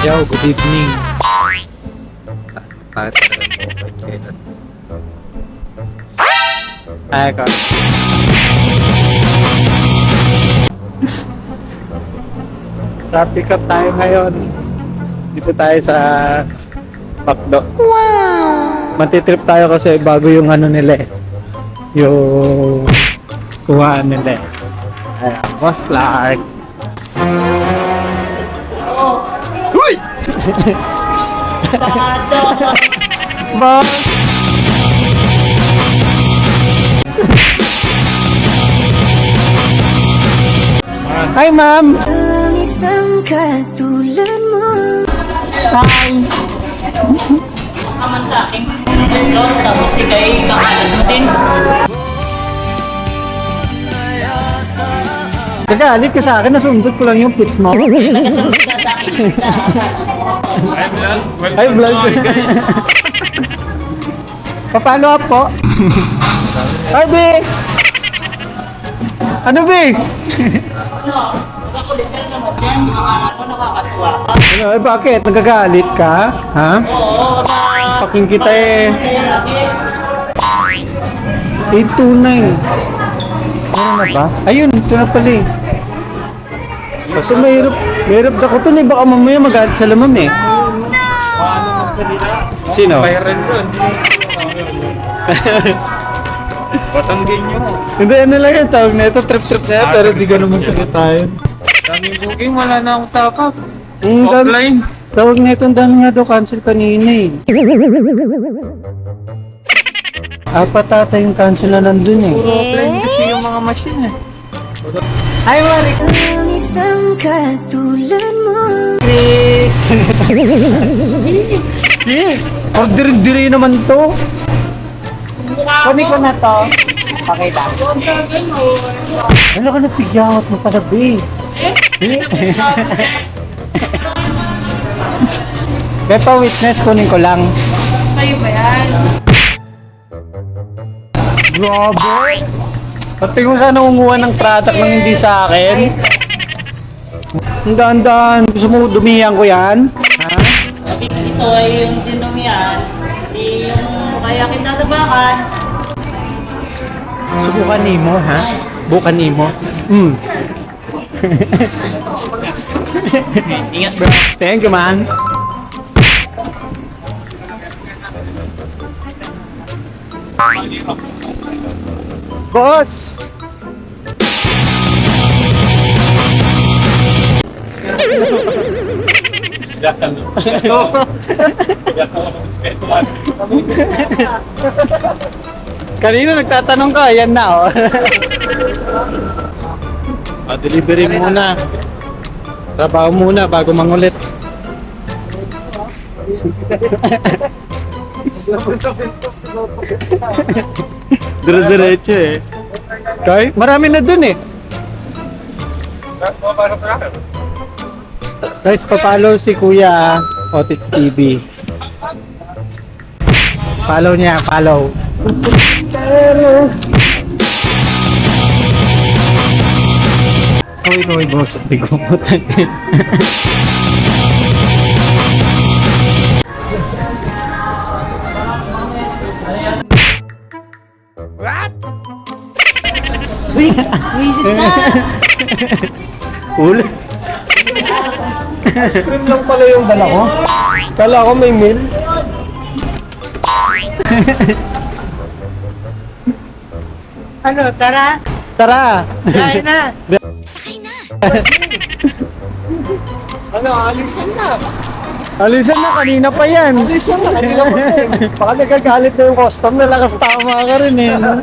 Yo, good evening. Bakit ay, ka. Traffic up tayo ngayon. Dito tayo sa Macdo. Wow! Matitrip tayo kasi bago yung ano nila eh. Yung kuhaan nila eh. Ayan, Boss Clark. Uy! Boss! Hi, ma'am! Isang katulad mo. Hi! Naman sa akin, tapos ikay kakalat mo din. Nagalit ka sa akin, nasundot ko lang yung pits mo. Nagasunod ka sa akin. Hi, vlog! Pa-follow up po. Hi, Big! Ano, Big? Nakakulit ka na naman dyan. Akala ko nakakatuwa ka. Ano, eh, bakit? Nagagalit ka? Ha? Oo, Paking kita eh. masaya lagi. 829. Ano na ba? Ayun, ito na pala eh. Kasi mahirap ako to eh. Baka mamaya magalit sa lamam eh. Sino? Viral doon. Batanggin nyo. Hindi, ano lang yung tawag na ito. Trip na yan. Pero di ganun magsakitayan. Daming booking, wala na akong takap. Mm, Offline. Tawag na ito, ang dami nga daw cancel kanina eh. Apat ata yung cancel na nandun eh. Offline kasi yung mga machine eh. Hi, Mari! Ang isang katulad mo. Chris! Order-diri naman to. Kunin ko na to. Okay lang. Ano ka napigyawat mo pala, babe? Beto, witness, kunin ko lang. Sa'yo ba yan? Grabe! Pati kung saan nangunguha ng product nang hindi sa akin. Ang daan-daan. Gusto mo dumihan ko yan? Ha? Ito ay yung dinumian. Yung kaya kita tabakan. Subukan nimo, ha? Bukan nimo. Ingat bro. Thank you, man. Boss! Bilasan mo. Bilasan mo ng respeto. Kanina nagtatanong ka, yan na oh. Delivery muna. Trabaho muna bago mangulit. Dire-diretso eh. Kahit marami na dun eh. Guys, papalo si Kuya Otix TV. Follow niya, follow. Hoy, boss. Bigo mo tayo. Visit na. Ulit. Ice cream lang pala yung dala ko. Kala ko may meal. Ano, tara? Tara! Kain na. Ano, alisan na. Alisan na, kanina pa yan. Alisan na, kanina pa yan. Baka nagagalit na yung custom, nalakas tama ka rin eh. No?